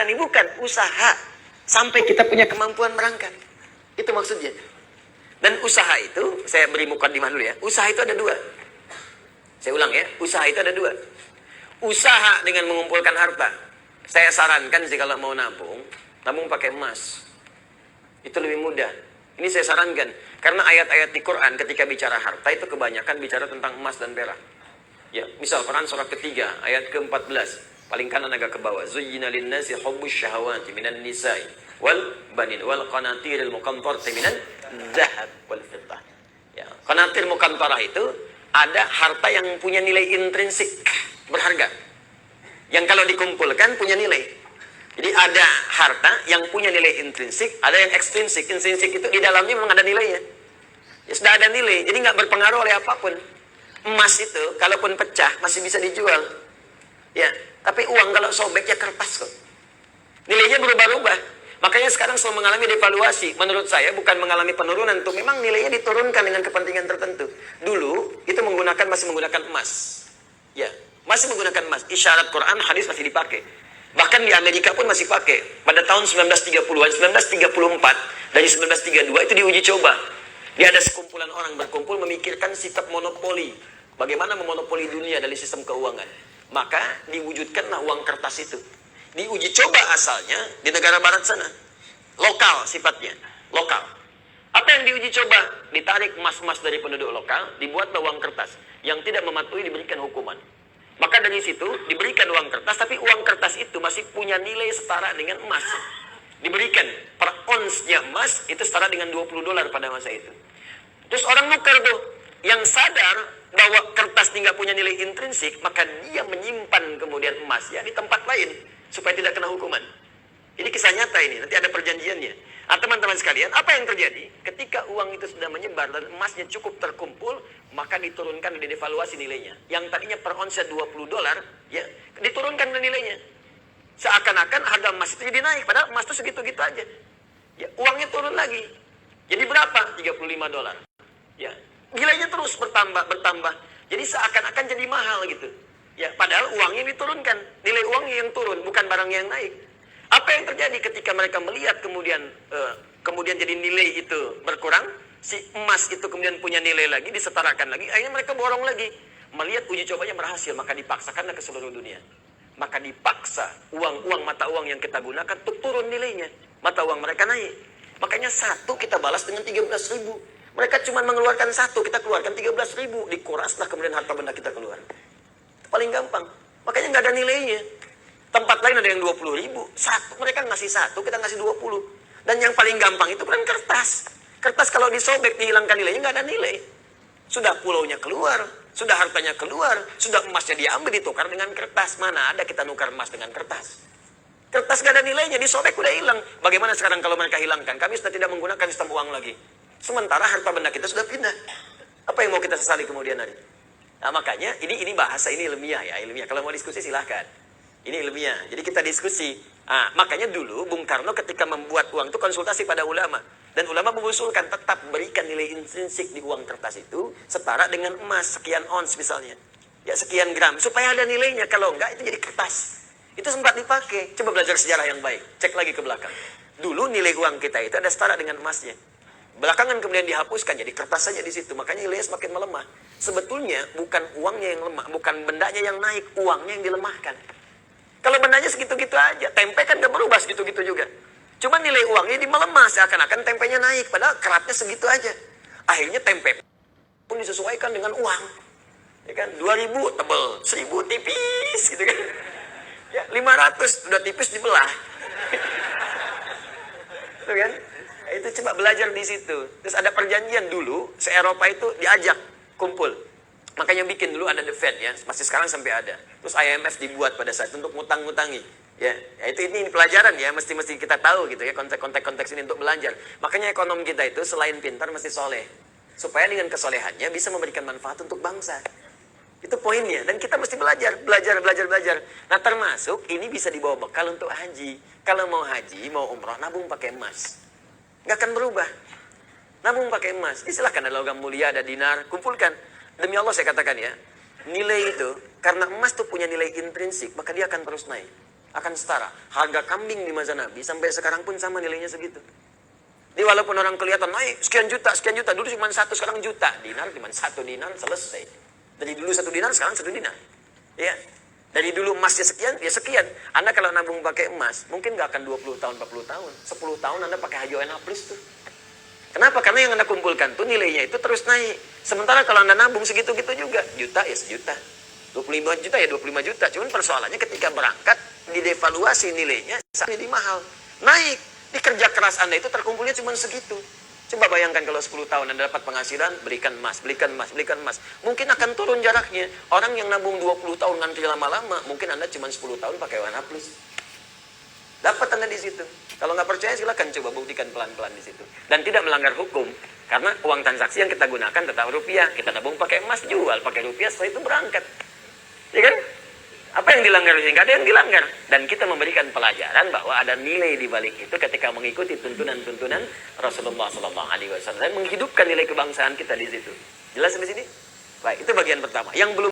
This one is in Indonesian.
ada nih, bukan. Usaha. Sampai kita punya kemampuan berangkat. Itu maksudnya. Dan usaha itu, saya beri mukadimah dulu ya. Usaha itu ada dua. Saya ulang ya, usaha itu ada dua. Usaha dengan mengumpulkan harta. Saya sarankan sih kalau mau nabung pakai emas. Itu lebih mudah. Ini saya sarankan. Karena ayat-ayat di Quran ketika bicara harta itu kebanyakan bicara tentang emas dan perak. Ya, misal Quran surah ketiga, ayat ke-14. Paling kanan agak ke bawah. Zuyyina lin-nasi hubbus syahawati minan nisa'i wal banin wal qanatiril muqantarati minan dzahab wal fiddah. Ya, qanatir muqantarah itu ada harta yang punya nilai intrinsik, berharga. Yang kalau dikumpulkan punya nilai. Jadi ada harta yang punya nilai intrinsik, ada yang ekstrinsik. Intrinsik itu di dalamnya memang ada nilainya. Ya, sudah ada nilai, jadi nggak berpengaruh oleh apapun. Emas itu, kalaupun pecah, masih bisa dijual. Ya, tapi uang kalau sobek ya kertas kok. Nilainya berubah-ubah. Makanya sekarang selalu mengalami devaluasi. Menurut saya bukan mengalami penurunan tuh. Memang nilainya diturunkan dengan kepentingan tertentu. Dulu itu masih menggunakan emas. Ya, masih menggunakan emas. Isyarat Quran, hadis masih dipakai. Bahkan di Amerika pun masih pakai. Pada tahun 1930-an, 1934 dari 1932 itu diuji coba. Dia ada sekumpulan orang berkumpul memikirkan sikap monopoli. Bagaimana memonopoli dunia dari sistem keuangan. Maka diwujudkanlah uang kertas itu. Diuji coba asalnya di negara barat sana. Lokal sifatnya. Lokal. Apa yang diuji coba? Ditarik emas-emas dari penduduk lokal, dibuatlah uang kertas. Yang tidak mematuhi diberikan hukuman. Maka dari situ diberikan uang kertas, tapi uang kertas itu masih punya nilai setara dengan emas. Diberikan per onsnya emas itu setara dengan $20 pada masa itu. Terus orang nukar tuh, yang sadar bahwa kertas ini nggak punya nilai intrinsik, maka dia menyimpan kemudian emasnya di tempat lain supaya tidak kena hukuman. Ini kisah nyata ini, nanti ada perjanjiannya. Nah, teman-teman sekalian, apa yang terjadi? Ketika uang itu sudah menyebar dan emasnya cukup terkumpul, maka diturunkan dan devaluasi nilainya. Yang tadinya per onsnya $20, ya, diturunkan nilainya. Seakan-akan harga emas itu jadi naik, padahal emas itu segitu-gitu aja. Ya, uangnya turun lagi. Jadi berapa? $35. Ya, nilainya terus bertambah. Jadi seakan-akan jadi mahal gitu. Ya, padahal uangnya diturunkan, nilai uangnya yang turun, bukan barangnya yang naik. Apa yang terjadi ketika mereka melihat kemudian jadi nilai itu berkurang, si emas itu kemudian punya nilai lagi, disetarakan lagi, akhirnya mereka borong lagi. Melihat uji cobanya berhasil, maka dipaksakanlah ke seluruh dunia. Maka dipaksa mata uang yang kita gunakan untuk turun nilainya. Mata uang mereka naik. Makanya satu kita balas dengan 13.000. Mereka cuma mengeluarkan satu, kita keluarkan 13.000. Dikuraslah kemudian harta benda kita keluar. Paling gampang. Makanya nggak ada nilainya. Tempat lain ada yang 20.000. Mereka ngasih satu, kita ngasih 20. Dan yang paling gampang itu kan kertas. Kertas kalau disobek, dihilangkan nilainya, nggak ada nilai. Sudah pulaunya keluar, sudah hartanya keluar, sudah emasnya diambil, ditukar dengan kertas. Mana ada kita nukar emas dengan kertas? Kertas nggak ada nilainya, disobek udah hilang. Bagaimana sekarang kalau mereka hilangkan? Kami sudah tidak menggunakan sistem uang lagi. Sementara harta benda kita sudah pindah. Apa yang mau kita sesali kemudian hari? Nah, makanya ini bahasa, ini ilmiah ya, ilmiah. Kalau mau diskusi silahkan. Ini ilmiah. Jadi kita diskusi. Nah, makanya dulu Bung Karno ketika membuat uang itu konsultasi pada ulama. Dan ulama mengusulkan tetap berikan nilai intrinsik di uang kertas itu setara dengan emas sekian ons misalnya. Ya sekian gram. Supaya ada nilainya. Kalau enggak itu jadi kertas. Itu sempat dipakai. Coba belajar sejarah yang baik. Cek lagi ke belakang. Dulu nilai uang kita itu ada setara dengan emasnya. Belakangan kemudian dihapuskan. Jadi kertas saja di situ. Makanya nilainya semakin melemah. Sebetulnya bukan uangnya yang lemah. Bukan bendanya yang naik. Uangnya yang dilemahkan. Kalau bendanya segitu-gitu aja, tempe kan gak berubah segitu-gitu juga. Cuma nilai uangnya melemah, seakan-akan tempenya naik, padahal keratnya segitu aja. Akhirnya tempe pun disesuaikan dengan uang. Ya kan, 2.000 tebel, 1.000 tipis gitu kan. Ya, 500 udah tipis dibelah. Itu kan? Itu coba belajar di situ. Terus ada perjanjian dulu, se-Eropa itu diajak kumpul. Makanya bikin dulu ada The Fed ya, masih sekarang sampai ada. Terus IMF dibuat pada saat untuk ngutang-ngutangi. Ya, itu ini pelajaran ya, mesti kita tahu gitu ya, konteks ini untuk belajar. Makanya ekonom kita itu selain pintar mesti soleh. Supaya dengan kesolehannya bisa memberikan manfaat untuk bangsa. Itu poinnya. Dan kita mesti belajar. Nah termasuk ini bisa dibawa bekal untuk haji. Kalau mau haji, mau umroh, nabung pakai emas. Nggak akan berubah. Nabung pakai emas. Silahkan ada logam mulia, ada dinar, kumpulkan. Demi Allah saya katakan ya, nilai itu, karena emas itu punya nilai intrinsik, maka dia akan terus naik. akan setara. Harga kambing di masa Nabi sampai sekarang pun sama nilainya segitu. Jadi walaupun orang kelihatan naik sekian juta, dulu cuma satu, sekarang juta. Dinar cuma 1 dinar, selesai. Dari dulu 1 dinar, sekarang 1 dinar. Ya. Dari dulu emasnya sekian, ya sekian. Anda kalau nabung pakai emas, mungkin nggak akan 20 tahun, 40 tahun. 10 tahun Anda pakai HJONA Plus tuh. Kenapa? Karena yang Anda kumpulkan tuh nilainya itu terus naik. Sementara kalau Anda nabung segitu-gitu juga, juta ya sejuta. 25 juta ya 25 juta. Cuman persoalannya ketika berangkat, didevaluasi nilainya, jadi mahal. Naik. Di kerja keras Anda itu terkumpulnya cuma segitu. Coba bayangkan kalau 10 tahun Anda dapat penghasilan, belikan emas, belikan emas, belikan emas. Mungkin akan turun jaraknya. Orang yang nabung 20 tahun ngantri lama-lama, mungkin Anda cuma 10 tahun pakai warna plus. Dapat Anda di situ. Kalau nggak percaya silakan coba buktikan pelan-pelan di situ. Dan tidak melanggar hukum. Karena uang transaksi yang kita gunakan tetap rupiah. Kita nabung pakai emas, jual pakai rupiah, setelah itu berangkat. Ya kan? Apa yang dilanggar di sini? Nggak ada yang dilanggar. Dan kita memberikan pelajaran bahwa ada nilai di balik itu ketika mengikuti tuntunan-tuntunan Rasulullah SAW dan menghidupkan nilai kebangsaan kita di situ. Jelas sampai sini? Baik, itu bagian pertama. Yang belum